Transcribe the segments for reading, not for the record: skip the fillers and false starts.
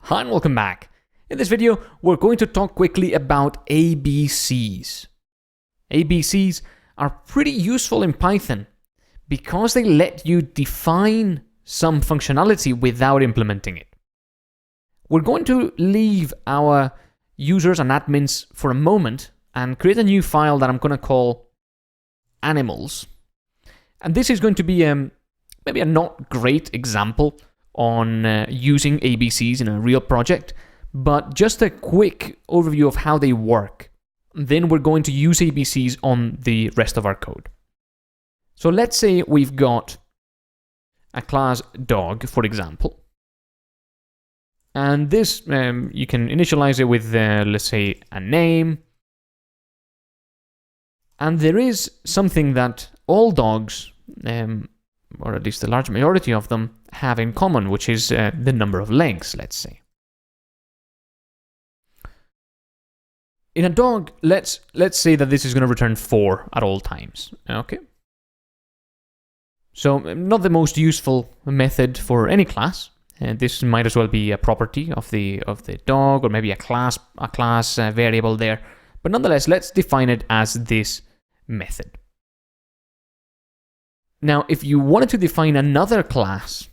Hi and welcome back. In this video, we're going to talk quickly about ABCs. ABCs are pretty useful in Python because they let you define some functionality without implementing it. We're going to leave our users and admins for a moment and create a new file that I'm going to call animals. And this is going to be maybe a not great example on using ABCs in a real project, but just a quick overview of how they work. Then we're going to use ABCs on the rest of our code. So let's say we've got a class dog, for example. And this, you can initialize it with, let's say, a name. And there is something that all dogs, or at least the large majority of them, have in common, which is the number of legs, let's say. In a dog, let's say that this is going to return 4 at all times, okay? So, not the most useful method for any class. This might as well be a property of the dog, or maybe a class variable there. But nonetheless, let's define it as this method. Now, if you wanted to define another class,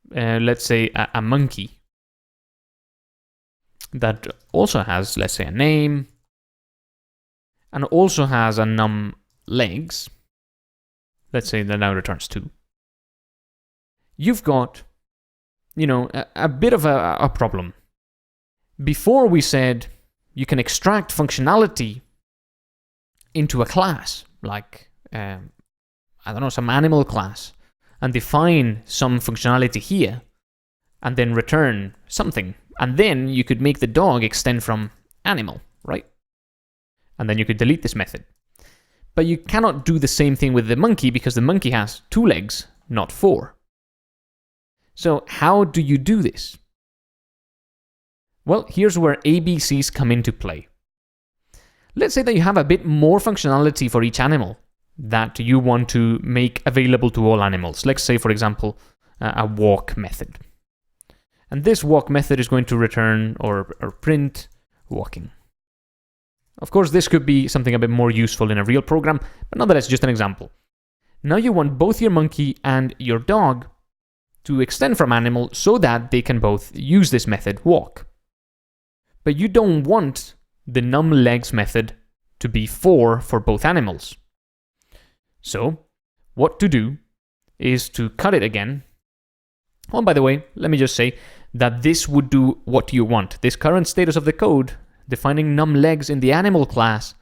let's say a monkey, that also has, let's say, a name, and also has a num legs, let's say that now returns 2. You've got, a bit of a problem. Before we said you can extract functionality into a class, like, some animal class, and define some functionality here, and then return something. And then you could make the dog extend from animal, right? And then you could delete this method. But you cannot do the same thing with the monkey because the monkey has 2 legs, not 4. So how do you do this? Well, here's where ABCs come into play. Let's say that you have a bit more functionality for each animal that you want to make available to all animals. Let's say, for example, a walk method. And this walk method is going to return or print walking. Of course, this could be something a bit more useful in a real program, but nonetheless, just an example. Now you want both your monkey and your dog to extend from animal so that they can both use this method, walk. But you don't want the numLegs method to be 4 for both animals. So, what to do is to cut it again. Oh, by the way, let me just say that this would do what you want. This current status of the code, defining numLegs in the animal class,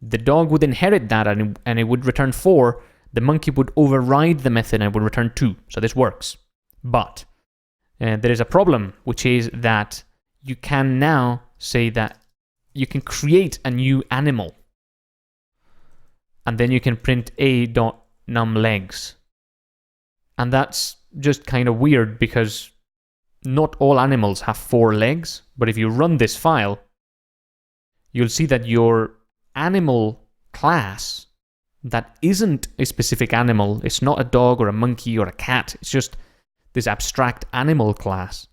the dog would inherit that and it would return 4. The monkey would override the method and it would return 2. So this works. But there is a problem, which is that you can now say that you can create a new animal. And then you can print a.numLegs. And that's just kind of weird because not all animals have 4 legs. But if you run this file, you'll see that your animal class that isn't a specific animal, it's not a dog or a monkey or a cat, it's just this abstract animal class,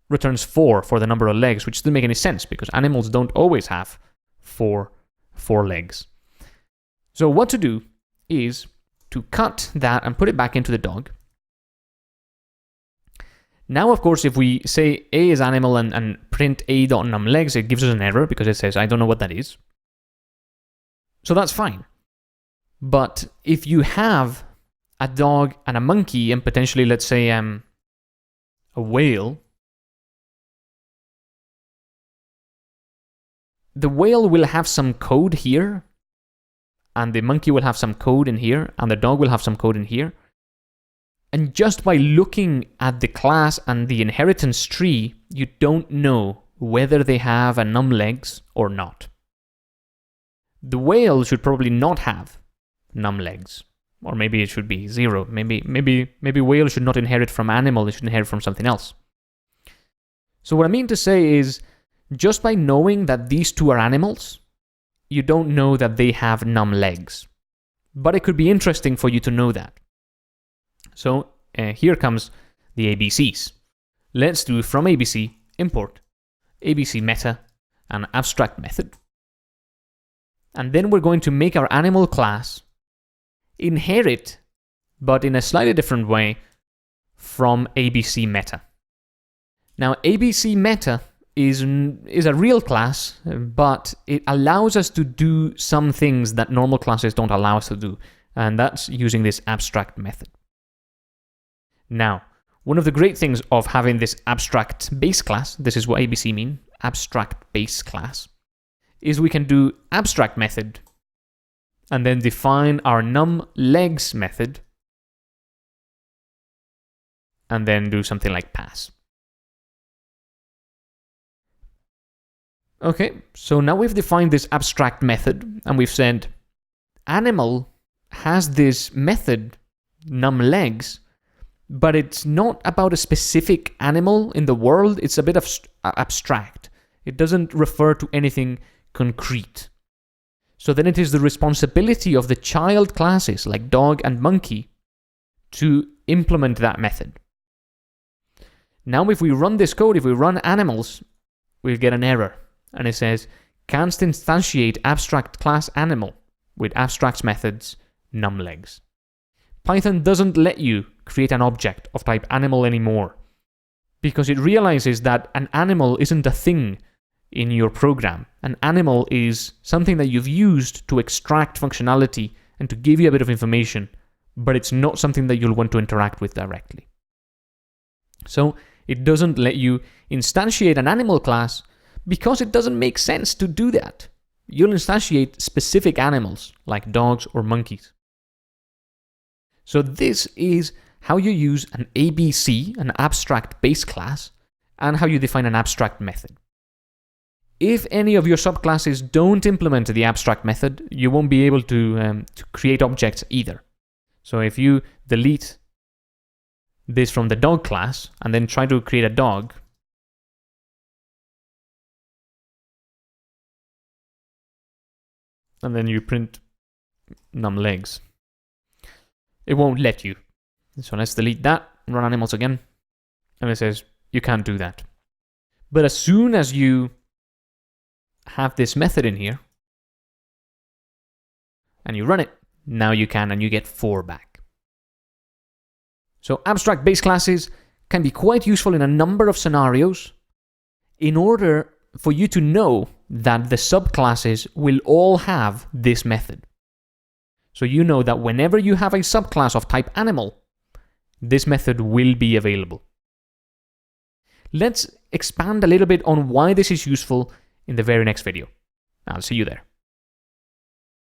returns 4 for the number of legs, which doesn't make any sense because animals don't always have 4 legs. So what to do is to cut that and put it back into the dog. Now, of course, if we say a is animal and print a.numLegs, it gives us an error because it says, I don't know what that is. So that's fine. But if you have a dog and a monkey and potentially, let's say, a whale, the whale will have some code here, and the monkey will have some code in here, and the dog will have some code in here. And just by looking at the class and the inheritance tree, you don't know whether they have a numLegs or not. The whale should probably not have numLegs, or maybe it should be 0. Maybe whale should not inherit from animal, it should inherit from something else. So what I mean to say is, just by knowing that these 2 are animals, you don't know that they have numLegs. But it could be interesting for you to know that. So here comes the ABCs. let's do from ABC import ABC meta and abstract method. And then we're going to make our animal class inherit, but in a slightly different way, from ABC meta. Now, ABC meta is a real class, but it allows us to do some things that normal classes don't allow us to do, and that's using this abstract method. Now, one of the great things of having this abstract base class, this is what ABC means, abstract base class, is we can do abstract method and then define our numLegs method and then do something like pass. Okay, so now we've defined this abstract method and we've said animal has this method numLegs, but it's not about a specific animal in the world. It's a bit abstract. It doesn't refer to anything concrete. So then it is the responsibility of the child classes like dog and monkey to implement that method. Now if we run this code, if we run animals, we'll get an error. And it says, can't instantiate abstract class animal with abstract methods numLegs. Python doesn't let you create an object of type animal anymore because it realizes that an animal isn't a thing in your program. An animal is something that you've used to extract functionality and to give you a bit of information, but it's not something that you'll want to interact with directly. So it doesn't let you instantiate an animal class because it doesn't make sense to do that. You'll instantiate specific animals like dogs or monkeys. So this is how you use an ABC, an abstract base class, and how you define an abstract method. If any of your subclasses don't implement the abstract method, you won't be able to create objects either. So if you delete this from the dog class and then try to create a dog, and then you print numLegs, it won't let you. So let's delete that, run animals again, and it says you can't do that. But as soon as you have this method in here and you run it, now you can, and you get 4 back. So abstract base classes can be quite useful in a number of scenarios in order for you to know that the subclasses will all have this method. So you know that whenever you have a subclass of type animal, this method will be available. Let's expand a little bit on why this is useful in the very next video. I'll see you there.